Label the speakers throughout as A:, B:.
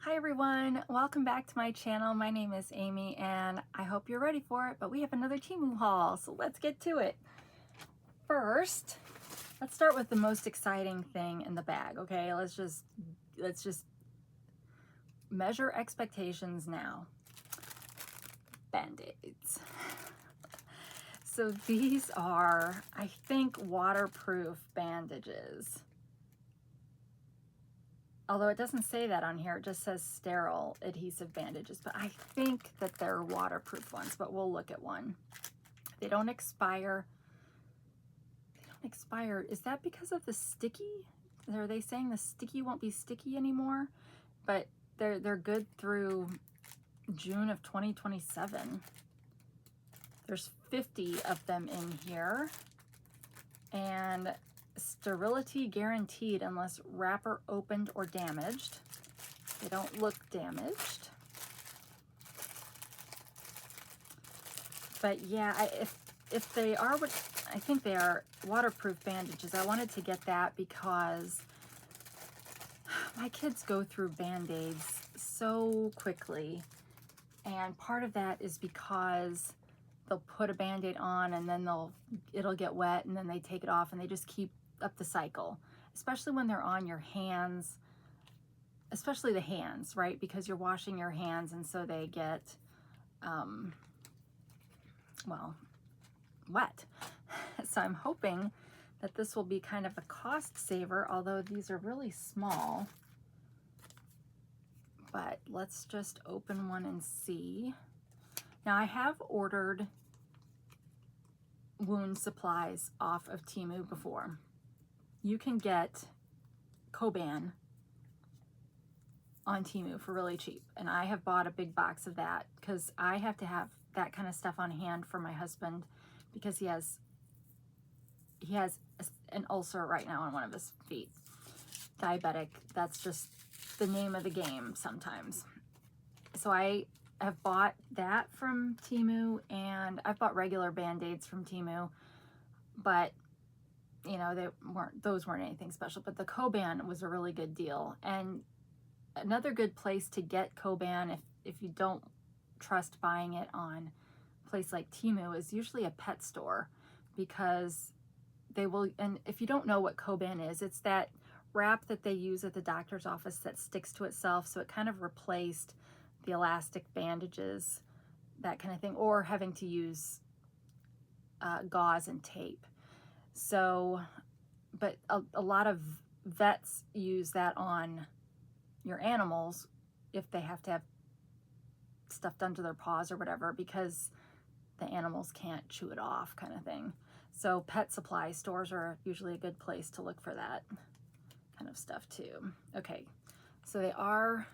A: Hi everyone, welcome back to my channel. My name is Amy and I hope you're ready for it, but we have another Temu haul, so let's get to it. First, let's start with the most exciting thing in the bag, okay? Let's just measure expectations now. Band-Aids. So these are, I think, waterproof bandages. Although it doesn't say that on here, it just says sterile adhesive bandages, but I think that they're waterproof ones, but we'll look at one. They don't expire. Is that because of the sticky? Are they saying the sticky won't be sticky anymore? But they're good through June of 2027. There's 50 of them in here. And sterility guaranteed unless wrapper opened or damaged. They don't look damaged. But yeah, if they are what I think they are, waterproof bandages, I wanted to get that because my kids go through Band-Aids so quickly. And part of that is because they'll put a Band-Aid on and then it'll get wet and then they take it off and they just keep up the cycle, especially when they're on your hands, especially the hands, right? Because you're washing your hands and so they get, well, wet. So I'm hoping that this will be kind of a cost saver, although these are really small. But let's just open one and see. Now I have ordered wound supplies off of Temu before. You can get Coban on Temu for really cheap. And I have bought a big box of that because I have to have that kind of stuff on hand for my husband because he has an ulcer right now on one of his feet. Diabetic, that's just the name of the game sometimes. So I have bought that from Temu and I've bought regular Band-Aids from Temu, but you know, those weren't anything special, but the Coban was a really good deal. And another good place to get Coban, if you don't trust buying it on a place like Temu, is usually a pet store, because they will, and if you don't know what Coban is, it's that wrap that they use at the doctor's office that sticks to itself, so it kind of replaced the elastic bandages, that kind of thing, or having to use gauze and tape. So, but a lot of vets use that on your animals if they have to have stuff done to their paws or whatever, because the animals can't chew it off, kind of thing. So pet supply stores are usually a good place to look for that kind of stuff too. Okay, so they are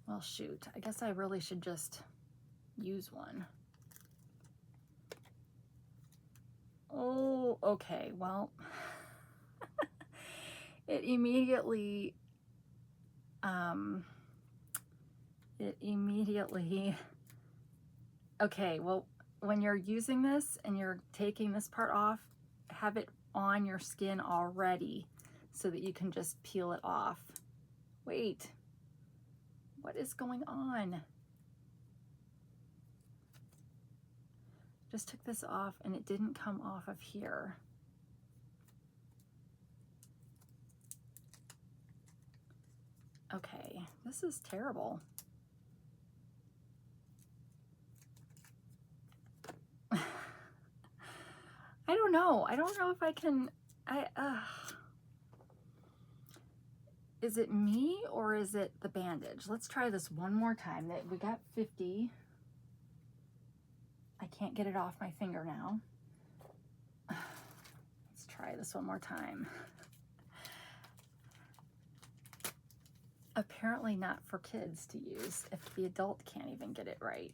A: well, shoot, I guess I really should just use one. Oh, okay, well, it immediately, okay, well, when you're using this and you're taking this part off, have it on your skin already so that you can just peel it off. Wait, what is going on? Just took this off and it didn't come off of here. Okay, this is terrible. I don't know. I don't know if I can, is it me or is it the bandage? Let's try this one more time. We got 50. I can't get it off my finger now. Let's try this one more time. Apparently not for kids to use if the adult can't even get it right.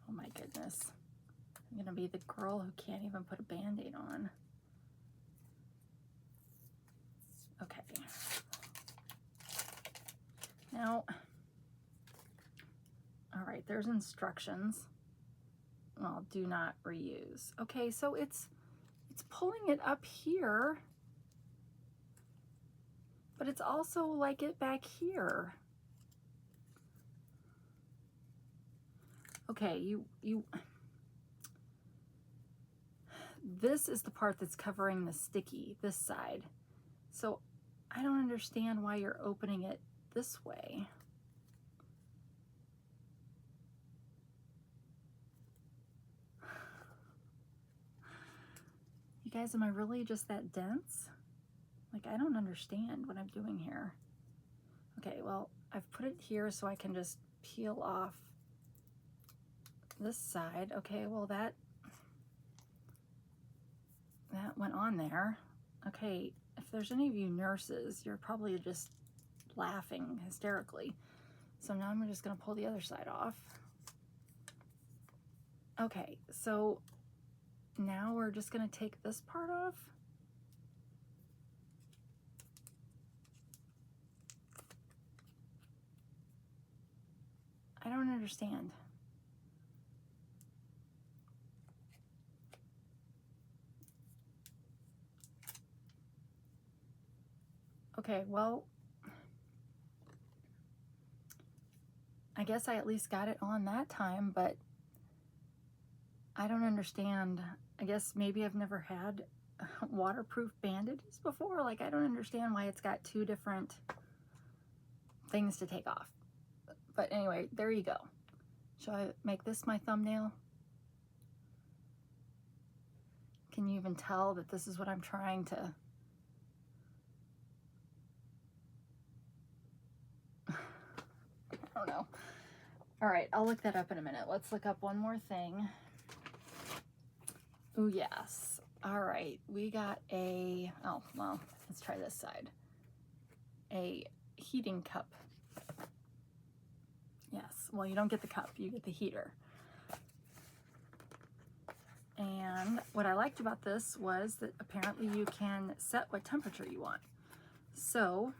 A: Oh my goodness. I'm gonna be the girl who can't even put a Band-Aid on. Okay. Now, all right, there's instructions. well, do not reuse. Okay, so it's pulling it up here, but it's also like it back here. Okay, this is the part that's covering the sticky, this side. So I don't understand why you're opening it this way. You guys, am I really just that dense? Like, I don't understand what I'm doing here. Okay, well, I've put it here so I can just peel off this side. Okay, well, that went on there. Okay, if there's any of you nurses, you're probably just laughing hysterically. So now I'm just gonna pull the other side off. Okay, so now we're just gonna take this part off. I don't understand. Okay, well, I guess I at least got it on that time, but I don't understand. I guess maybe I've never had waterproof bandages before. Like, I don't understand why it's got two different things to take off. But anyway, there you go. Shall I make this my thumbnail? Can you even tell that this is what I'm trying to... I don't know. All right, I'll look that up in a minute. Let's look up one more thing. Oh, yes. All right, we got a... Oh, well, let's try this side. A heating cup. Yes, well, you don't get the cup, you get the heater. And what I liked about this was that apparently you can set what temperature you want. So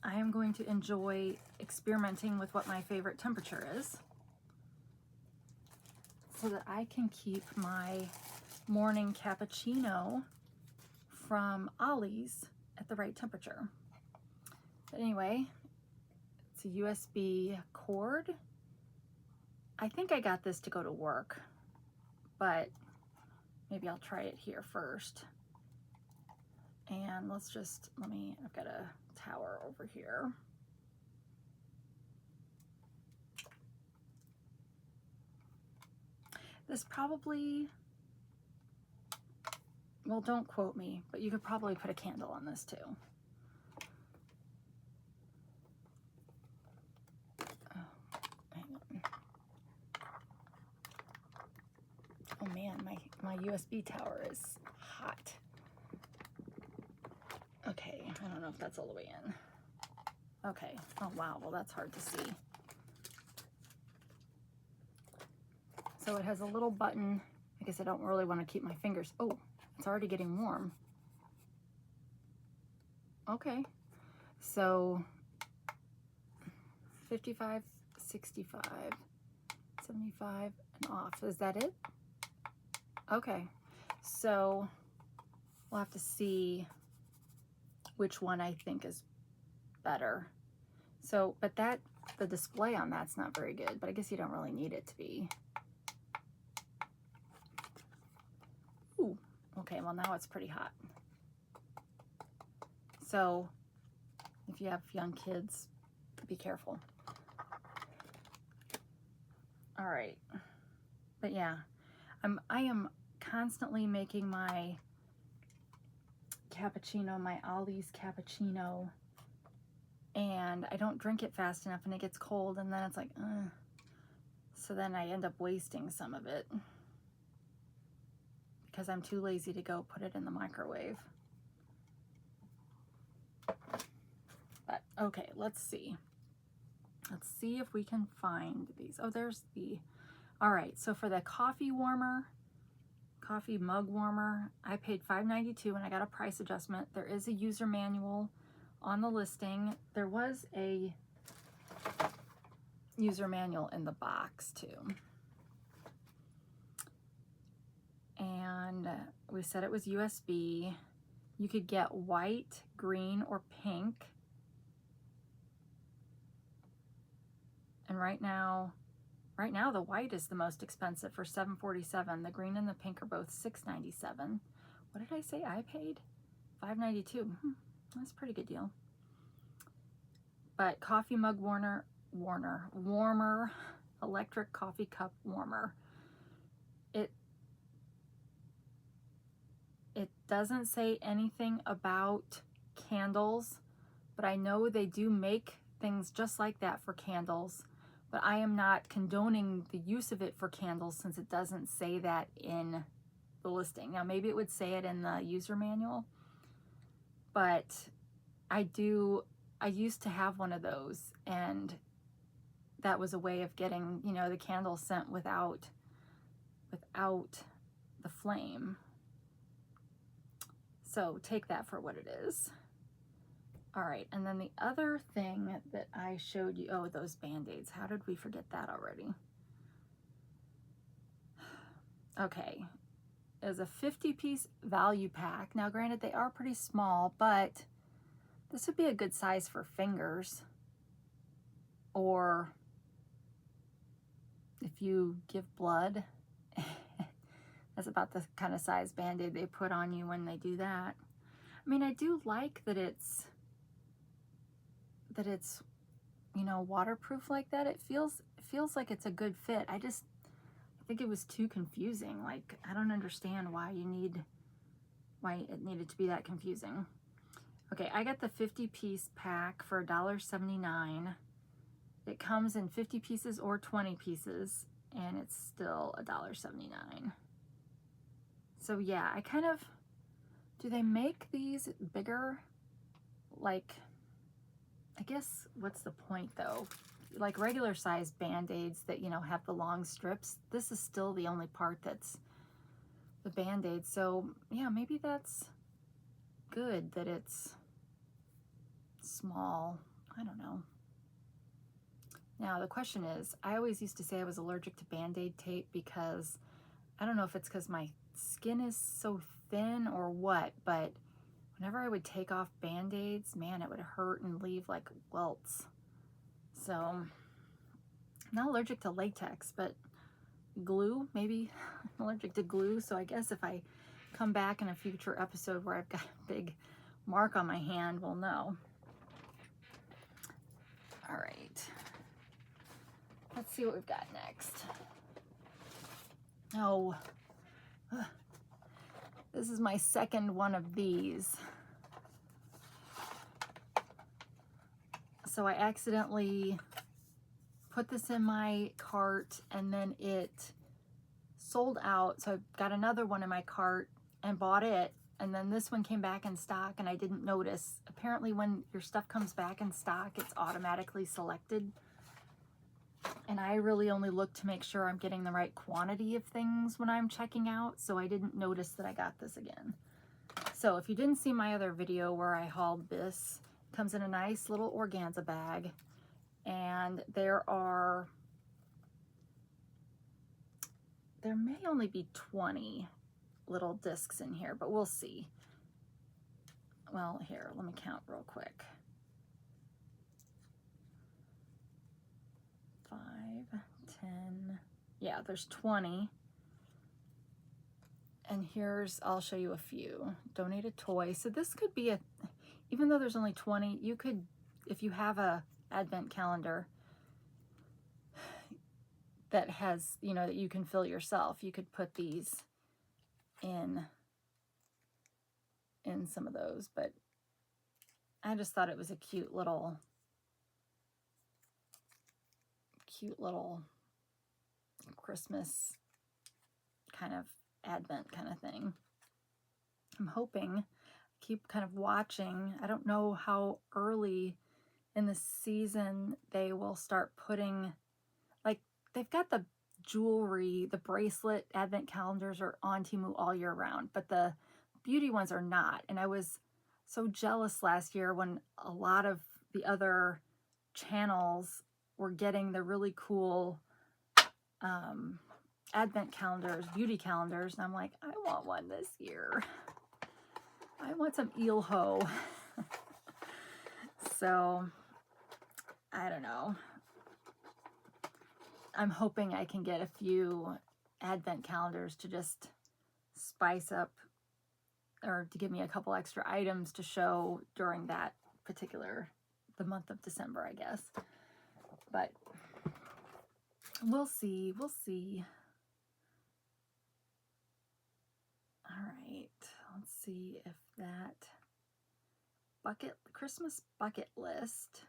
A: I am going to enjoy experimenting with what my favorite temperature is so that I can keep my morning cappuccino from Ollie's at the right temperature. But anyway, it's a USB cord. I think I got this to go to work, but maybe I'll try it here first. And let's just, I've got a tower over here. This probably, well, don't quote me, but you could probably put a candle on this too. Oh, hang on. Oh man, my USB tower is hot. Okay, I don't know if that's all the way in. Okay, oh wow, well that's hard to see. So it has a little button. I guess I don't really want to keep my fingers. Oh, it's already getting warm. Okay, so 55, 65, 75, and off. Is that it? Okay, so we'll have to see which one I think is better. So, but the display on that's not very good, but I guess you don't really need it to be. Ooh, okay, well now it's pretty hot. So if you have young kids, be careful. All right, but yeah, I am constantly making my cappuccino, my Ollie's cappuccino, and I don't drink it fast enough and it gets cold and then it's like, so then I end up wasting some of it because I'm too lazy to go put it in the microwave. But okay, let's see. Let's see if we can find these. Oh, there's the, all right, so for the coffee warmer, coffee mug warmer, I paid $5.92 and I got a price adjustment. There is a user manual on the listing. There was a user manual in the box too. We said it was USB. You could get white, green, or pink. And right now the white is the most expensive for $7.47. The green and the pink are both $6.97. What did I say I paid? $5.92. That's a pretty good deal. But coffee mug warmer, electric coffee cup warmer. It doesn't say anything about candles, but I know they do make things just like that for candles. But I am not condoning the use of it for candles since it doesn't say that in the listing. Now maybe it would say it in the user manual, but I used to have one of those, and that was a way of getting, you know, the candle scent without the flame. So take that for what it is. All right, and then the other thing that I showed you, oh, those Band-Aids. How did we forget that already? Okay, is a 50-piece value pack. Now, granted, they are pretty small, but this would be a good size for fingers, or if you give blood. That's about the kind of size Band-Aid they put on you when they do that. I mean, I do like that it's you know, waterproof like that. It feels like it's a good fit. I think it was too confusing. Like, I don't understand why it needed to be that confusing. Okay, I got the 50-piece pack for $1.79. It comes in 50 pieces or 20 pieces, and it's still $1.79. So yeah, I kind of, do they make these bigger? Like, I guess, what's the point though? Like regular size Band-Aids that, you know, have the long strips, this is still the only part that's the Band-Aid. So yeah, maybe that's good that it's small. I don't know. Now the question is, I always used to say I was allergic to Band-Aid tape because, I don't know if it's because my skin is so thin or what, but whenever I would take off Band-Aids, man, it would hurt and leave like welts. So I'm not allergic to latex, but glue, maybe I'm allergic to glue. So I guess if I come back in a future episode where I've got a big mark on my hand, we'll know. All right, let's see what we've got next. Oh, this is my second one of these. So I accidentally put this in my cart and then it sold out. So I got another one in my cart and bought it. And then this one came back in stock and I didn't notice. Apparently when your stuff comes back in stock, it's automatically selected. And I really only look to make sure I'm getting the right quantity of things when I'm checking out. So I didn't notice that I got this again. So if you didn't see my other video where I hauled this, it comes in a nice little organza bag. And there may only be 20 little discs in here, but we'll see. Well, here, let me count real quick. 5, 10, yeah, there's 20. And here's, I'll show you a few. Donate a toy. So this could be even though there's only 20, you could, if you have a advent calendar that has, you know, that you can fill yourself, you could put these in some of those. But I just thought it was a cute little Christmas kind of advent kind of thing. I'm hoping, keep kind of watching. I don't know how early in the season they will start putting, like, they've got the jewelry, the bracelet advent calendars are on Teemu all year round, but the beauty ones are not. And I was so jealous last year when a lot of the other channels were getting the really cool advent calendars, beauty calendars, and I'm like, I want one this year. I want some eel ho. So, I don't know. I'm hoping I can get a few advent calendars to just spice up, or to give me a couple extra items to show during that particular, the month of December, I guess. But we'll see, we'll see. All right, let's see if that Christmas bucket list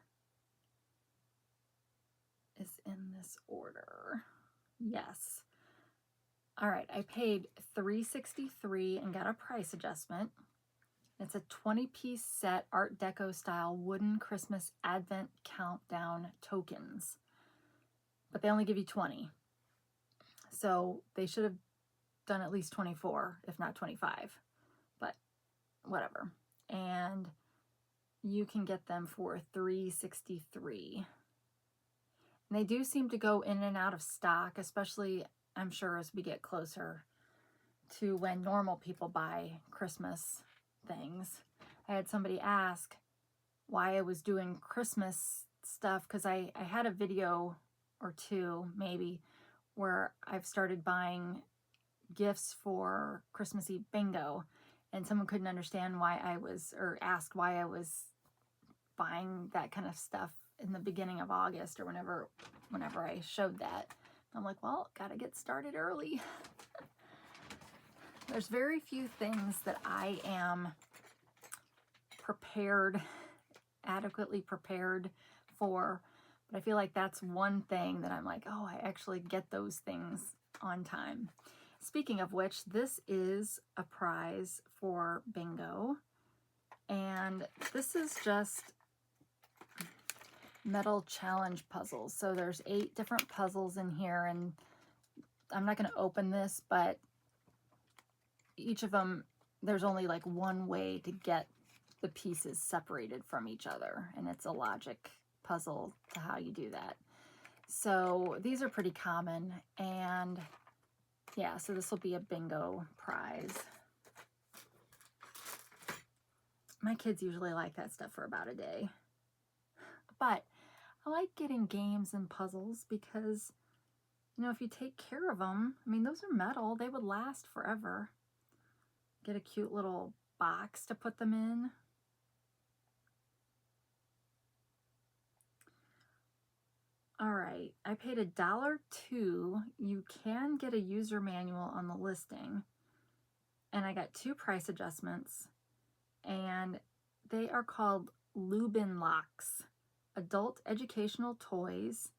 A: is in this order. Yes. All right, I paid $3.63 and got a price adjustment. It's a 20-piece set, Art Deco style wooden Christmas Advent countdown tokens, but they only give you 20. So they should have done at least 24, if not 25, but whatever. And you can get them for $3.63. And they do seem to go in and out of stock, especially, I'm sure, as we get closer to when normal people buy Christmas things. I had somebody ask why I was doing Christmas stuff, because I had a video or two maybe where I've started buying gifts for Christmas Eve bingo, and someone couldn't understand why I was, or asked why I was buying that kind of stuff in the beginning of August or whenever I showed that. I'm like, well, gotta get started early. There's very few things that I am adequately prepared for, but I feel like that's one thing that I'm like, oh, I actually get those things on time. Speaking of which, this is a prize for bingo, and this is just metal challenge puzzles. So there's 8 different puzzles in here, and I'm not going to open this, but each of them, there's only like one way to get the pieces separated from each other, and it's a logic puzzle to how you do that. So these are pretty common, and yeah, so this will be a bingo prize. My kids usually like that stuff for about a day. But I like getting games and puzzles because, you know, if you take care of them, I mean, those are metal. They would last forever. Get a cute little box to put them in. All right, I paid $1.02. You can get a user manual on the listing. And I got 2 price adjustments. And they are called Lubin Locks. Adult educational toys,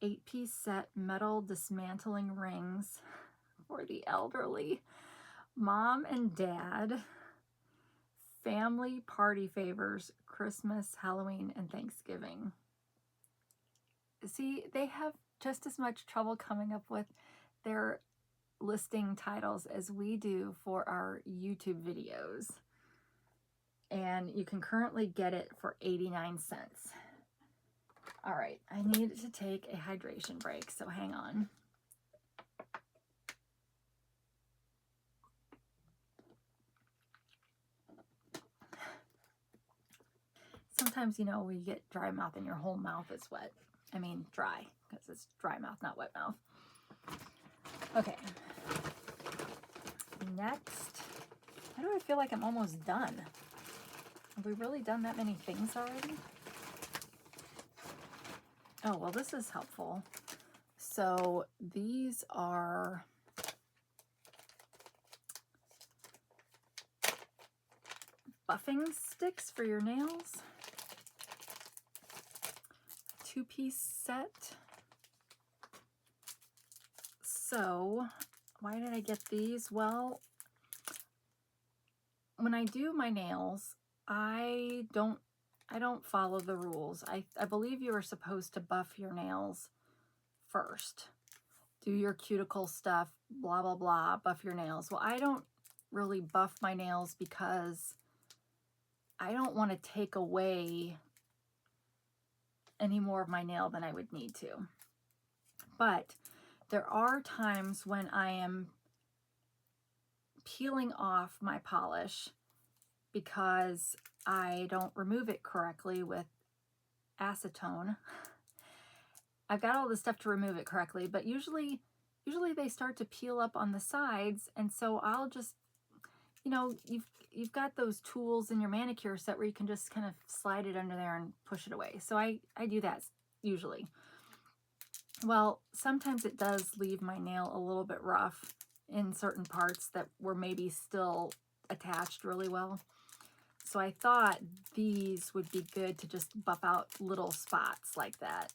A: 8-piece set metal dismantling rings for the elderly, mom and dad, family party favors, Christmas, Halloween, and Thanksgiving. See, they have just as much trouble coming up with their listing titles as we do for our YouTube videos. And you can currently get it for 89 cents. All right, I need to take a hydration break, so hang on. Sometimes, you know, when you get dry mouth and your whole mouth is wet. I mean dry, because it's dry mouth, not wet mouth. Okay. Next, why do I feel like I'm almost done? Have we really done that many things already? Oh, well, this is helpful. So these are buffing sticks for your nails. 2-piece set. So why did I get these? Well, when I do my nails, I don't follow the rules. I believe you are supposed to buff your nails first. Do your cuticle stuff, blah, blah, blah, buff your nails. Well, I don't really buff my nails because I don't want to take away any more of my nail than I would need to. But there are times when I am peeling off my polish because I don't remove it correctly with acetone. I've got all the stuff to remove it correctly, but usually they start to peel up on the sides, and so I'll just, you know, you've got those tools in your manicure set where you can just kind of slide it under there and push it away. So I do that usually. Well, sometimes it does leave my nail a little bit rough in certain parts that were maybe still attached really well. So I thought these would be good to just buff out little spots like that.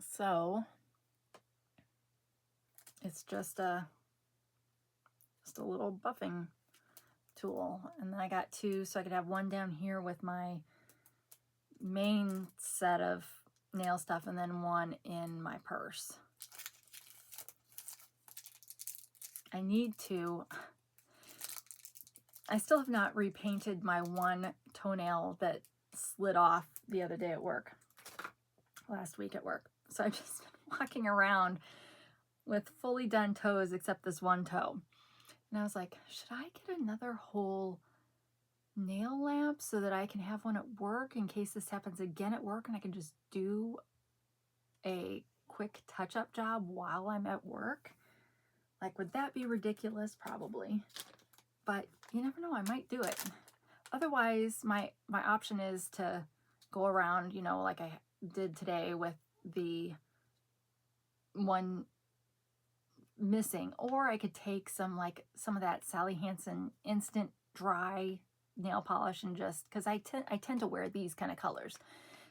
A: So it's just a little buffing tool. And then I got two, so I could have one down here with my main set of nail stuff and then one in my purse. I still have not repainted my one toenail that slid off the other day at work, last week at work. So I've just been walking around with fully done toes except this one toe. And I was like, should I get another whole nail lamp so that I can have one at work in case this happens again at work and I can just do a quick touch-up job while I'm at work? Like, would that be ridiculous? Probably. But you never know, I might do it. Otherwise, my option is to go around, you know, like I did today with the one missing, or I could take some of that Sally Hansen instant dry nail polish and just, because I tend to wear these kind of colors,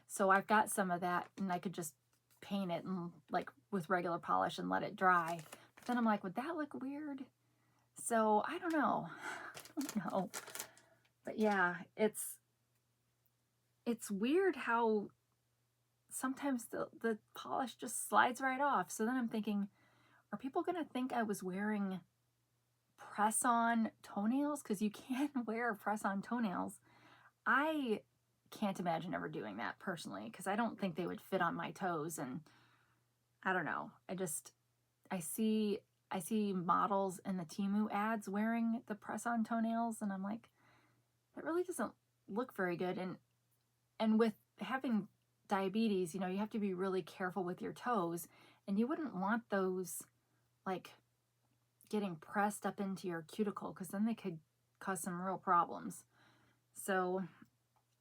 A: so I've got some of that, and I could just paint it and like with regular polish and let it dry. But then I'm like, would that look weird? So I don't know. But yeah, it's weird how sometimes the polish just slides right off. So then I'm thinking, are people going to think I was wearing press-on toenails? Because you can wear press-on toenails. I can't imagine ever doing that personally, because I don't think they would fit on my toes, and I don't know. I see models in the Teemu ads wearing the press-on toenails, and I'm like, that really doesn't look very good. And with having diabetes, you know, you have to be really careful with your toes, and you wouldn't want those like getting pressed up into your cuticle, because then they could cause some real problems. So,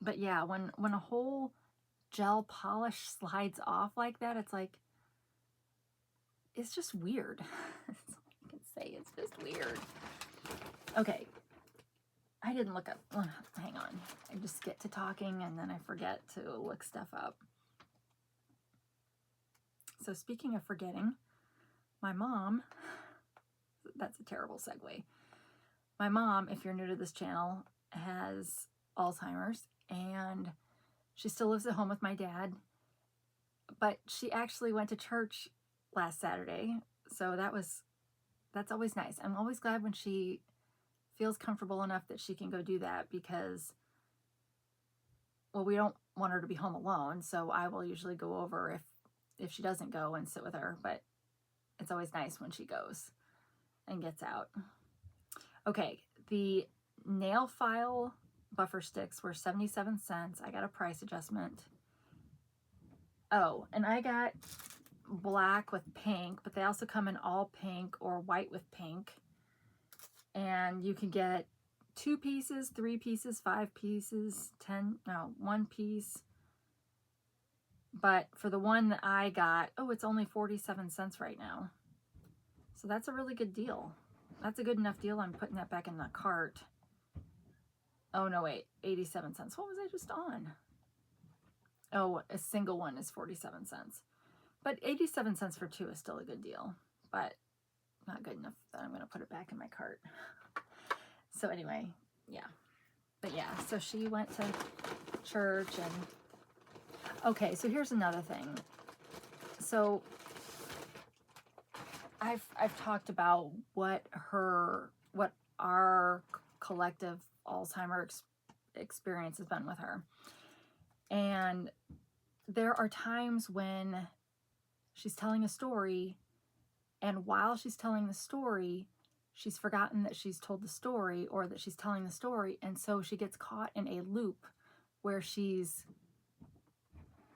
A: but yeah, when a whole gel polish slides off like that, it's like, it's just weird. That's all I can say. It's just weird. Okay. I didn't look up. Hang on. I just get to talking and then I forget to look stuff up. So speaking of forgetting, my mom, that's a terrible segue. My mom, if you're new to this channel, has Alzheimer's, and she still lives at home with my dad, but she actually went to church last Saturday, so that's always nice. I'm always glad when she feels comfortable enough that she can go do that, because, well, we don't want her to be home alone, so I will usually go over if she doesn't go and sit with her, but it's always nice when she goes and gets out. Okay, the nail file buffer sticks were 77 cents. I got a price adjustment. Oh, and I got black with pink, but they also come in all pink or white with pink. And you can get 2 pieces, 3 pieces, 5 pieces, 1 piece. But for the one that I got, oh, it's only 47 cents right now. So that's a really good deal. That's a good enough deal. I'm putting that back in the cart. Oh, no, wait, 87 cents. What was I just on? Oh, a single one is 47 cents. But 87 cents for 2 is still a good deal, but not good enough that I'm going to put it back in my cart. So anyway, yeah. But yeah, so she went to church and... Okay, so here's another thing. So I've talked about what our collective Alzheimer's experience has been with her. And there are times when she's telling a story, and while she's telling the story, she's forgotten that she's told the story or that she's telling the story, and so she gets caught in a loop where she's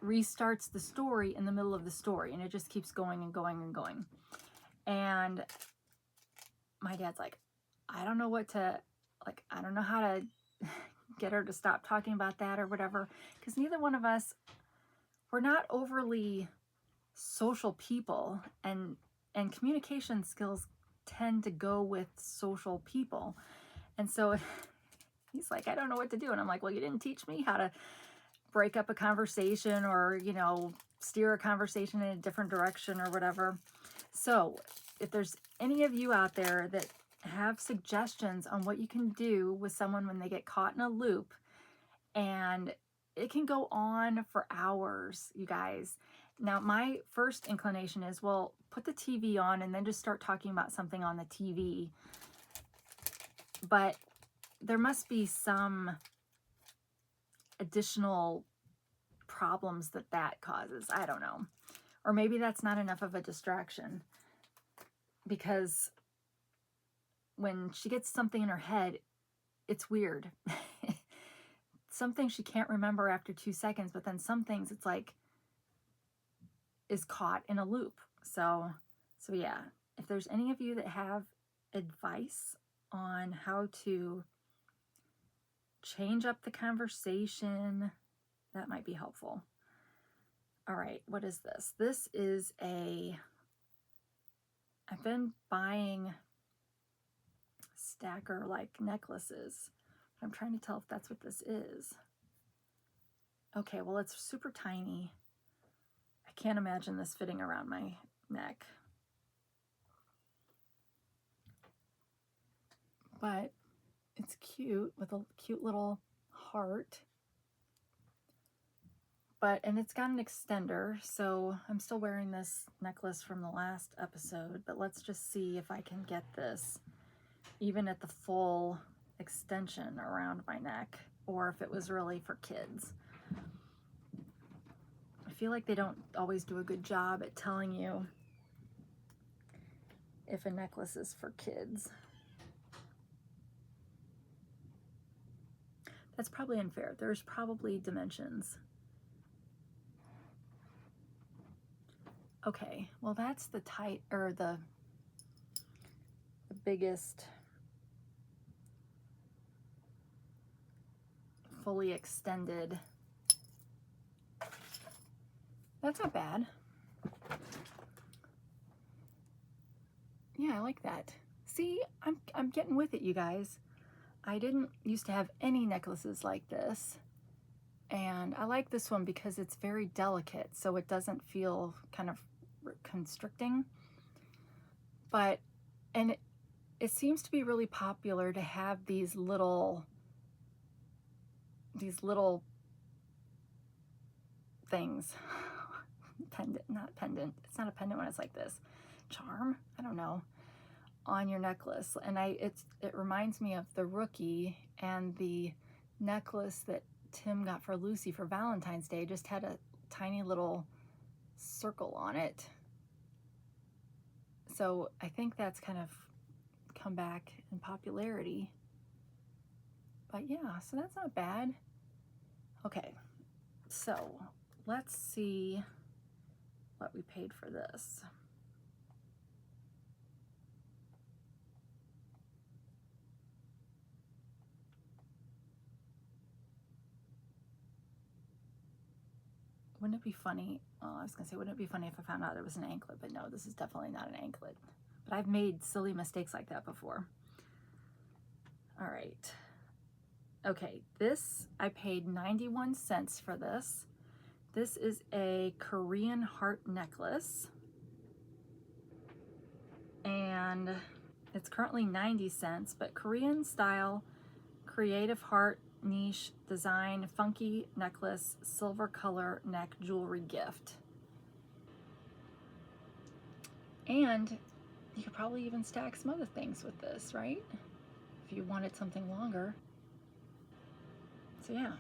A: restarts the story in the middle of the story, and it just keeps going and going and going. And my dad's like, I don't know what to, like, I don't know how to get her to stop talking about that or whatever, because neither one of us, we're not overly social people, and communication skills tend to go with social people. And so he's like, I don't know what to do. And I'm like, well, you didn't teach me how to break up a conversation or, you know, steer a conversation in a different direction or whatever. So if there's any of you out there that have suggestions on what you can do with someone when they get caught in a loop, and it can go on for hours, you guys. Now, my first inclination is, well, put the TV on and then just start talking about something on the TV. But there must be some additional problems that causes. I don't know. Or maybe that's not enough of a distraction, because when she gets something in her head, it's weird. Some things she can't remember after 2 seconds, but then some things it's like is caught in a loop. So yeah, if there's any of you that have advice on how to change up the conversation, that might be helpful. All right, what is this? This is I've been buying stacker like necklaces. I'm trying to tell if that's what this is. Okay, well, it's super tiny. I can't imagine this fitting around my neck. But it's cute with a cute little heart. And it's got an extender, so I'm still wearing this necklace from the last episode, but let's just see if I can get this even at the full extension around my neck, or if it was really for kids. I feel like they don't always do a good job at telling you if a necklace is for kids. That's probably unfair. There's probably dimensions. Okay, well, that's the tight, or the biggest fully extended. That's not bad. Yeah, I like that. See, I'm getting with it, you guys. I didn't used to have any necklaces like this, and I like this one because it's very delicate, so it doesn't feel kind of constricting. And it seems to be really popular to have these little things. Pendant, not pendant. It's not a pendant when it's like this. Charm? I don't know. On your necklace. And it reminds me of the Rookie, and the necklace that Tim got for Lucy for Valentine's Day just had a tiny little circle on it. So I think that's kind of come back in popularity. But yeah, so that's not bad. Okay, so let's see what we paid for this. Wouldn't it be funny? Oh, I was gonna say, wouldn't it be funny if I found out it was an anklet? But no, this is definitely not an anklet. But I've made silly mistakes like that before. All right. Okay, this, I paid 91 cents for this. This is a Korean heart necklace, and it's currently 90 cents, but Korean style, creative heart, niche design, funky necklace, silver color neck jewelry gift. And you could probably even stack some other things with this, right? If you wanted something longer. So yeah.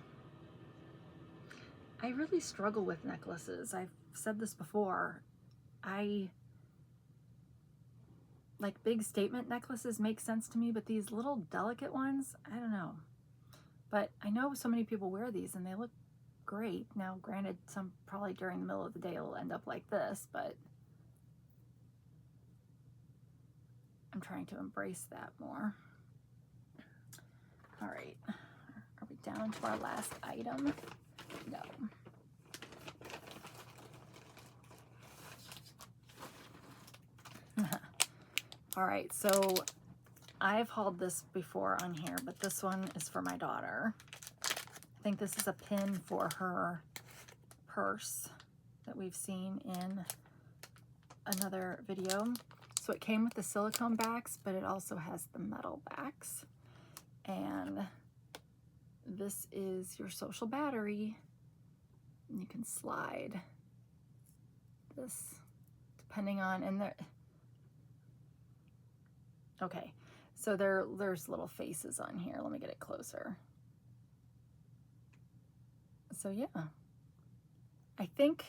A: I really struggle with necklaces. I've said this before. like big statement necklaces make sense to me, but these little delicate ones, I don't know. But I know so many people wear these and they look great. Now, granted, some probably during the middle of the day will end up like this, but I'm trying to embrace that more. All right, are we down to our last item? No. All right, so I've hauled this before on here, but this one is for my daughter. I think this is a pin for her purse that we've seen in another video. So it came with the silicone backs, but it also has the metal backs. And this is your social battery. You can slide this depending on, and there, okay, so there's little faces on here. Let me get it closer. So yeah, I think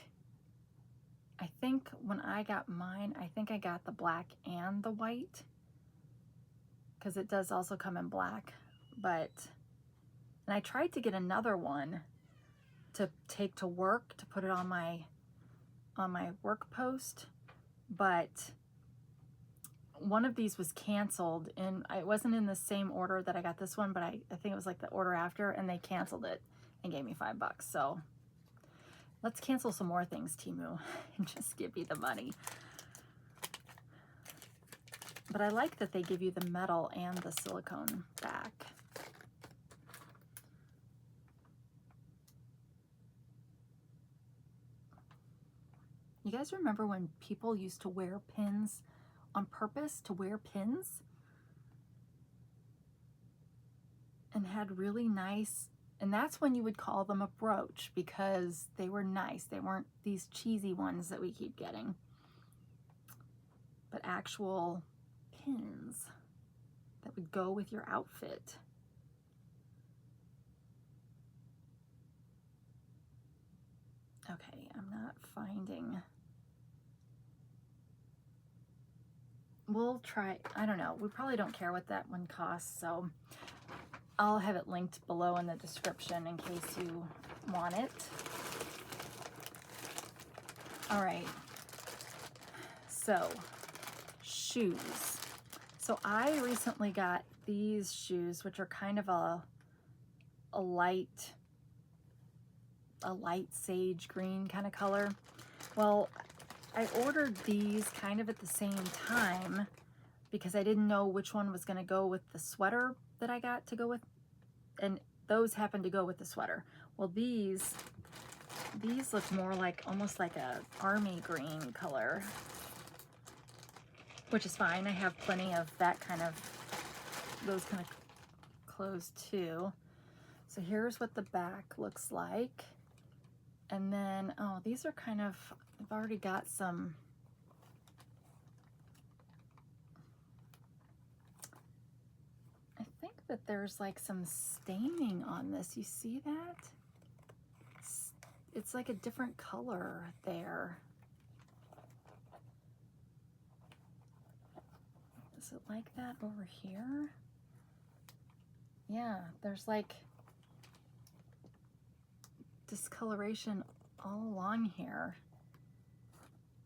A: when I got mine, I think I got the black and the white, because it does also come in black. But, and I tried to get another one to take to work, to put it on my work post, but one of these was canceled, and it wasn't in the same order that I got this one, but I think it was like the order after, and they canceled it and gave me $5. So let's cancel some more things, Temu, and just give me the money. But I like that they give you the metal and the silicone back. You guys remember when people used to wear pins on purpose to wear pins? And had really nice, and that's when you would call them a brooch, because they were nice. They weren't these cheesy ones that we keep getting, but actual pins that would go with your outfit. Okay, I'm not finding. We'll try, I don't know. We probably don't care what that one costs, so I'll have it linked below in the description in case you want it. All right, so shoes. So I recently got these shoes, which are kind of a light sage green kind of color. Well, I ordered these kind of at the same time because I didn't know which one was going to go with the sweater that I got to go with, and those happened to go with the sweater. Well, these look more like, almost like a army green color, which is fine. I have plenty of that kind of, those kind of clothes too. So here's what the back looks like. And then, oh, these are kind of, I've already got some, I think that there's like some staining on this. You see that? It's like a different color there. Is it like that over here? Yeah, there's like discoloration all along here.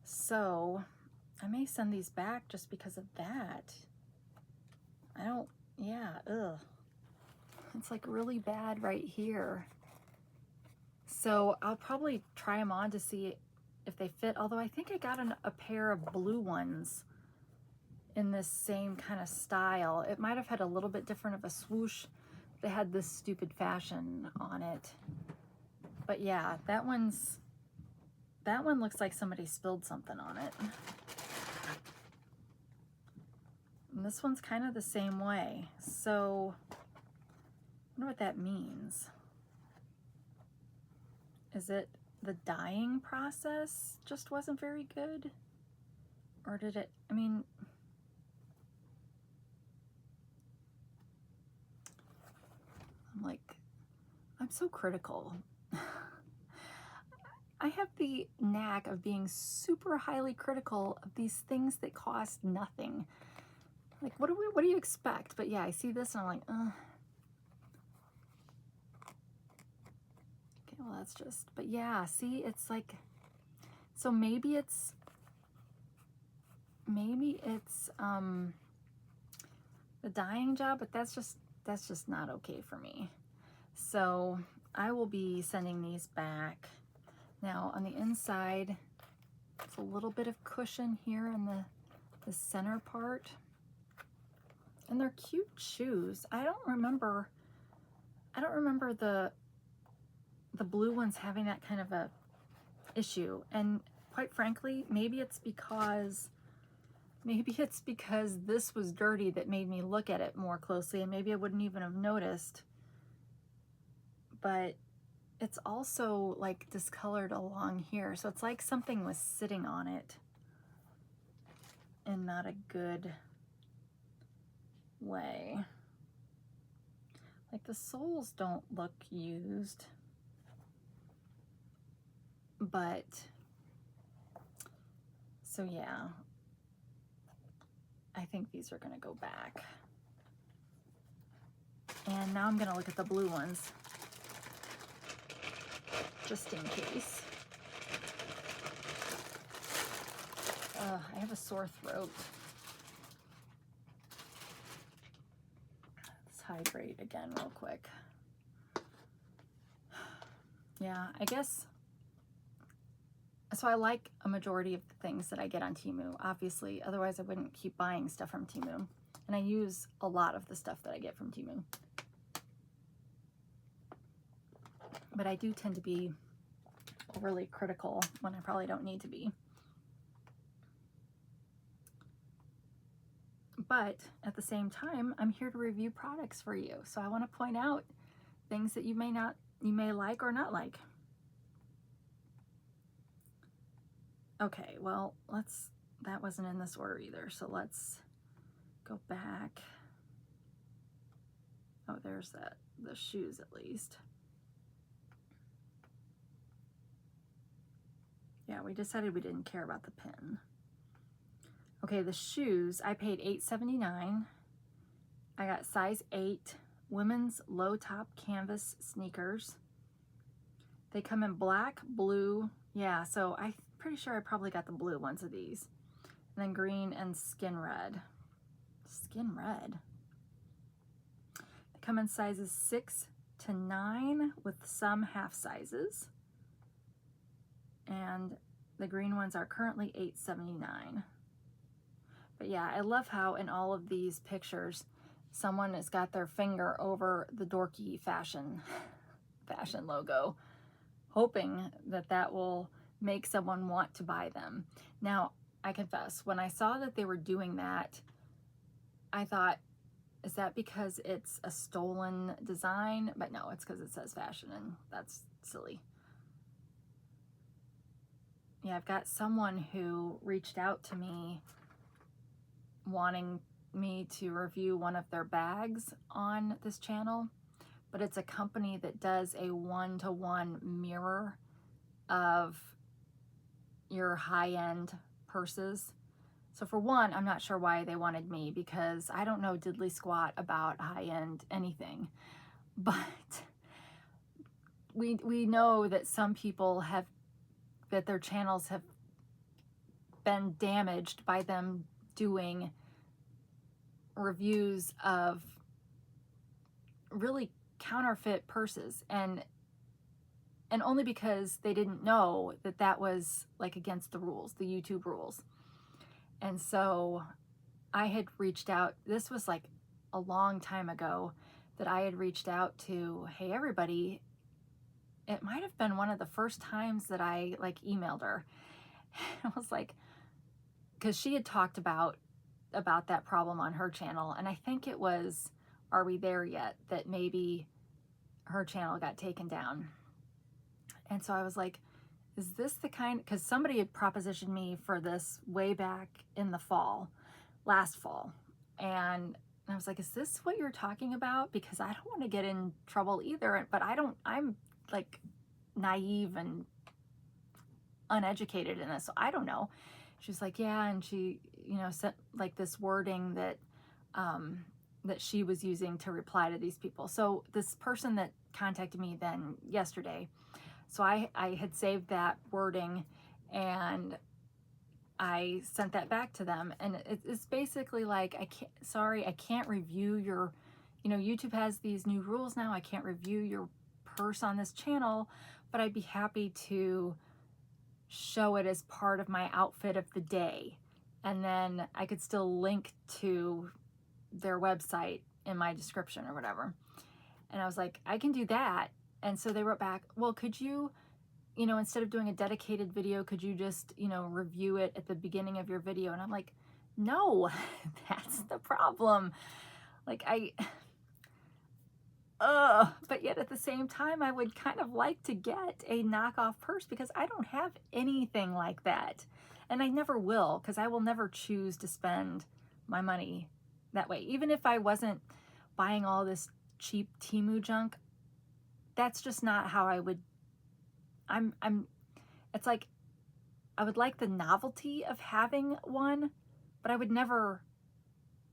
A: So I may send these back just because of that. I don't, yeah, ugh. It's like really bad right here. So I'll probably try them on to see if they fit, although I think I got a pair of blue ones in this same kind of style. It might have had a little bit different of a swoosh. They had this stupid fashion on it. But yeah, that one looks like somebody spilled something on it. And this one's kind of the same way. So I wonder what that means. Is it the dyeing process just wasn't very good? Or did it, I mean, I'm so critical. I have the knack of being super highly critical of these things that cost nothing. Like, what do you expect? But yeah, I see this and I'm like, ugh. Okay, well, that's just, but yeah, see, it's like, so maybe it's the dyeing job, but that's just not okay for me. So I will be sending these back. Now on the inside, it's a little bit of cushion here in the center part. And they're cute shoes. I don't remember the blue ones having that kind of a issue. And quite frankly, maybe it's because this was dirty that made me look at it more closely, and maybe I wouldn't even have noticed. But it's also like discolored along here. So it's like something was sitting on it in not a good way. Like the soles don't look used, but so yeah, I think these are gonna go back. And now I'm gonna look at the blue ones, just in case. I have a sore throat. Let's hydrate again real quick. Yeah, I guess, so I like a majority of the things that I get on Temu, obviously, otherwise I wouldn't keep buying stuff from Temu. And I use a lot of the stuff that I get from Temu. But I do tend to be overly critical when I probably don't need to be. But at the same time, I'm here to review products for you. So I want to point out things that you may like or not like. Okay, well, that wasn't in this order either. So let's go back. Oh, there's the shoes at least. Yeah, we decided we didn't care about the pin. Okay, the shoes, I paid $8.79. I got size 8 women's low top canvas sneakers. They come in black, blue. Yeah, so I'm pretty sure I probably got the blue ones of these. And then green and skin red. Skin red. They come in sizes 6 to 9 with some half sizes. And the green ones are currently $8.79. But yeah, I love how in all of these pictures, someone has got their finger over the dorky fashion logo, hoping that that will make someone want to buy them. Now, I confess, when I saw that they were doing that, I thought, is that because it's a stolen design? But no, it's because it says fashion, and that's silly. Yeah, I've got someone who reached out to me wanting me to review one of their bags on this channel, but it's a company that does a one-to-one mirror of your high-end purses. So for one, I'm not sure why they wanted me, because I don't know diddly squat about high-end anything, but we know that some people that their channels have been damaged by them doing reviews of really counterfeit purses, and only because they didn't know that that was like against the rules, the YouTube rules. And so I had reached out, this was like a long time ago, that I had reached out to, hey everybody, it might have been one of the first times that I like emailed her. I was like, because she had talked about that problem on her channel, and I think it was Are We There Yet that maybe her channel got taken down. And so I was like, is this the kind, because somebody had propositioned me for this way back in the fall, last fall, and I was like, is this what you're talking about? Because I don't want to get in trouble either, but I'm like naive and uneducated in this, so I don't know. She's like, yeah, and she, you know, sent like this wording that that she was using to reply to these people. So this person that contacted me then yesterday, so I had saved that wording and I sent that back to them, and it's basically like, I can't review your, you know, YouTube has these new rules now. I can't review your purse on this channel, but I'd be happy to show it as part of my outfit of the day. And then I could still link to their website in my description or whatever. And I was like, I can do that. And so they wrote back, well, could you, you know, instead of doing a dedicated video, could you just, you know, review it at the beginning of your video? And I'm like, no, that's the problem. Like but yet at the same time, I would kind of like to get a knockoff purse because I don't have anything like that. And I never will, because I will never choose to spend my money that way. Even if I wasn't buying all this cheap Temu junk, that's just not how I would, it's like, I would like the novelty of having one, but I would never,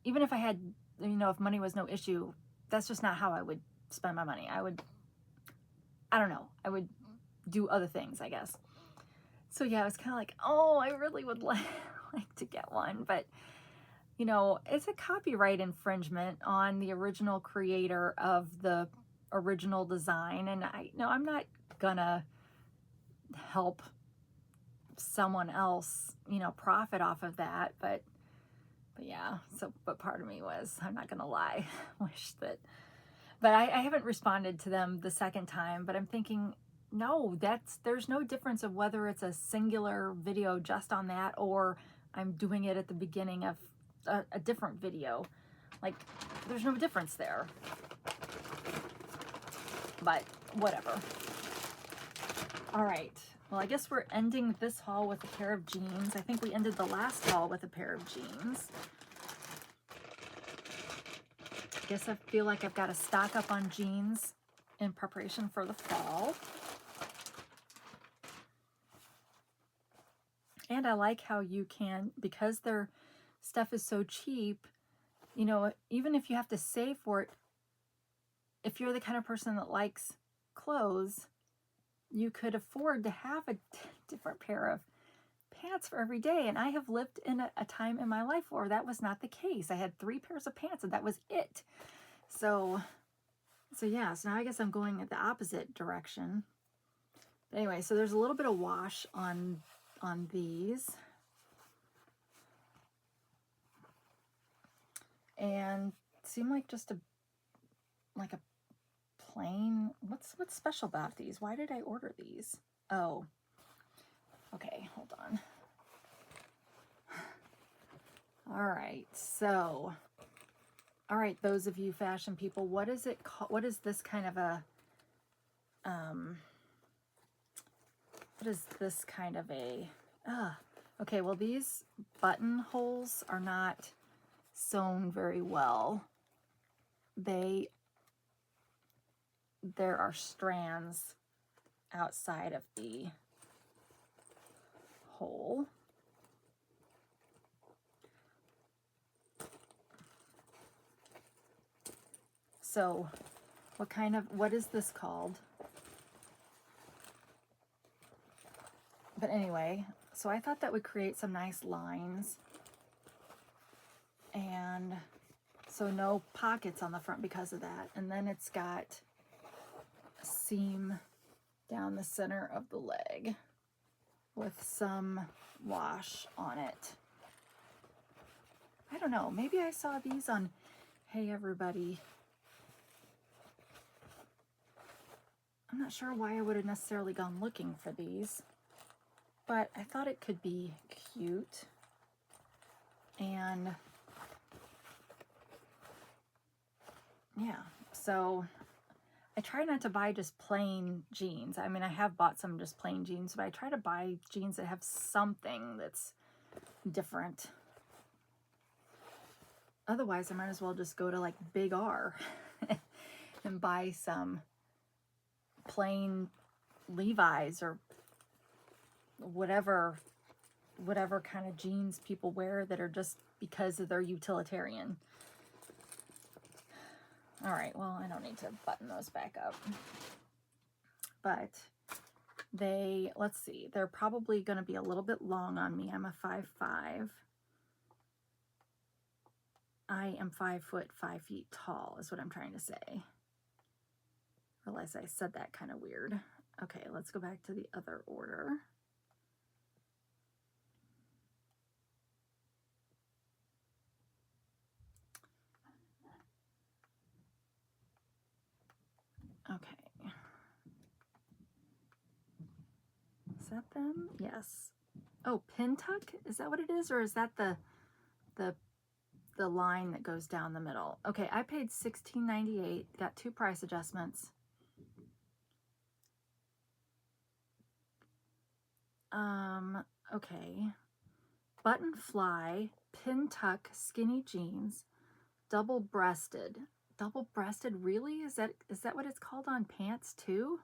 A: even if I had, you know, if money was no issue, that's just not how I would spend my money. I don't know, I would do other things, I guess. So yeah, I was kind of like, oh, I really would like to get one, but you know, it's a copyright infringement on the original creator of the original design, and I'm not gonna help someone else, you know, profit off of that, but yeah, so, but part of me was, I'm not gonna lie, wish that, but I haven't responded to them the second time, but I'm thinking, no, there's no difference of whether it's a singular video just on that or I'm doing it at the beginning of a different video. Like, there's no difference there. But whatever. All right. Well, I guess we're ending this haul with a pair of jeans. I think we ended the last haul with a pair of jeans. I guess I feel like I've got to stock up on jeans in preparation for the fall. And I like how you can, because their stuff is so cheap, you know, even if you have to save for it, if you're the kind of person that likes clothes, you could afford to have a different pair of pants for every day. And I have lived in a time in my life where that was not the case. I had 3 pairs of pants and that was it. So yeah, so now I guess I'm going at the opposite direction. But anyway, so there's a little bit of wash on these. And seem like just a plain, what's special about these? Why did I order these? Oh, okay, hold on. All right, so, all right, those of you fashion people, what is it called? What is this kind of a, what is this kind of a, okay, well, these buttonholes are not sewn very well. There are strands outside of the hole. So what is this called? But anyway, so I thought that would create some nice lines. And so no pockets on the front because of that. And then it's got a seam down the center of the leg with some wash on it. I don't know, maybe I saw these on Hey Everybody. I'm not sure why I would have necessarily gone looking for these, but I thought it could be cute. And yeah, so I try not to buy just plain jeans. I mean, I have bought some just plain jeans, but I try to buy jeans that have something that's different. Otherwise, I might as well just go to like Big R and buy some plain Levi's or, whatever kind of jeans people wear that are just because of their utilitarian. All right, well, I don't need to button those back up. But they, let's see, they're probably going to be a little bit long on me. I'm a 5'5". I am 5 foot 5 feet tall is what I'm trying to say. Realize I said that kind of weird. Okay, let's go back to the other order. Okay. Is that them? Yes. Oh, pin tuck? Is that what it is? Or is that the line that goes down the middle? Okay, I paid $16.98. Got 2 price adjustments. Okay. Button fly, pin tuck, skinny jeans, double breasted. Double breasted, really? Is that what it's called on pants too?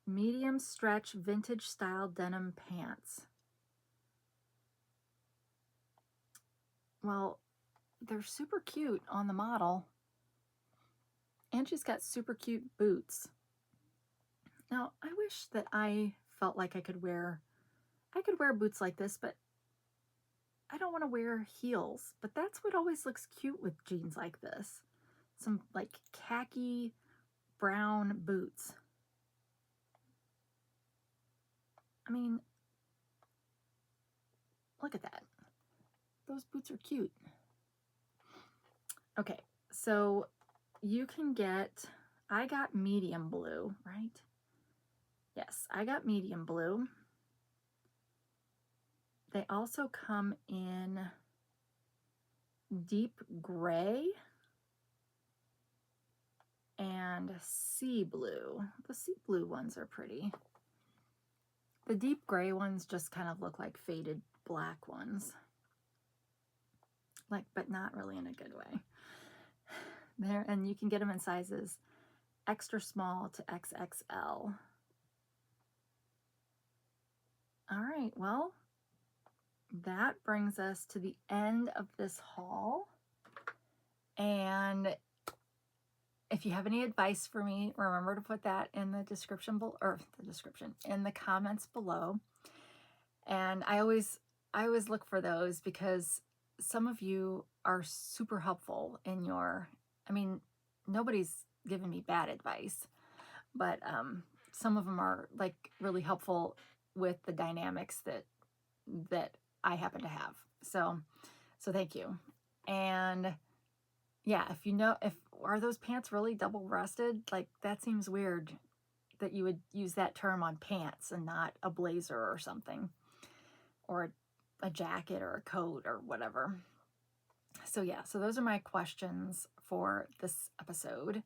A: Medium stretch vintage style denim pants. Well, they're super cute on the model. And she's got super cute boots. Now, I wish that I felt like I could wear boots like this, but I don't want to wear heels. But that's what always looks cute with jeans like this. Some like khaki brown boots. I mean, look at that. Those boots are cute. Okay, so you can get, I got medium blue, right? Yes, I got medium blue. They also come in deep gray and sea blue. The sea blue ones are pretty. The deep gray ones just kind of look like faded black ones. Like, but not really in a good way. There, and you can get them in sizes extra small to XXL. All right, well, that brings us to the end of this haul. And if you have any advice for me, remember to put that in the description below, or in the comments below. And I always look for those because some of you are super helpful in your, I mean, nobody's given me bad advice, but some of them are like really helpful with the dynamics that I happen to have. So thank you. And yeah, if you know, are those pants really double-breasted? Like, that seems weird that you would use that term on pants and not a blazer or something, or a jacket or a coat or whatever. So yeah, so those are my questions for this episode.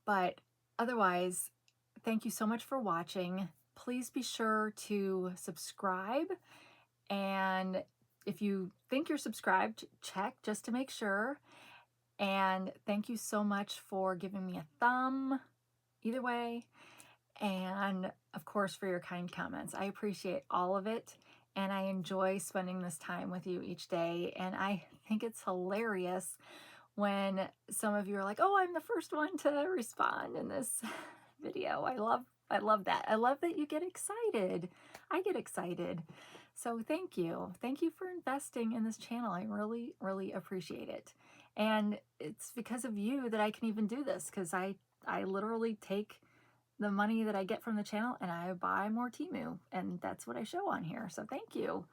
A: But otherwise, thank you so much for watching. Please be sure to subscribe. And if you think you're subscribed, check just to make sure. And thank you so much for giving me a thumb either way. And of course, for your kind comments. I appreciate all of it. And I enjoy spending this time with you each day. And I think it's hilarious when some of you are like, oh, I'm the first one to respond in this video. I love that. I love that you get excited. I get excited. So thank you. Thank you for investing in this channel. I really, really appreciate it. And it's because of you that I can even do this, because I literally take the money that I get from the channel and I buy more Teemu, and that's what I show on here. So thank you.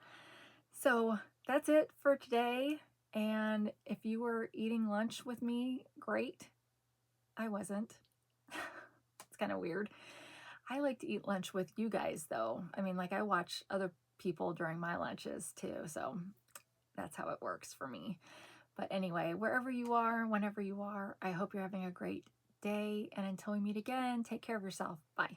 A: So that's it for today. And if you were eating lunch with me, great. I wasn't. It's kind of weird. I like to eat lunch with you guys though. I mean, like, I watch other people during my lunches too. So that's how it works for me. But anyway, wherever you are, whenever you are, I hope you're having a great day. And until we meet again, take care of yourself. Bye.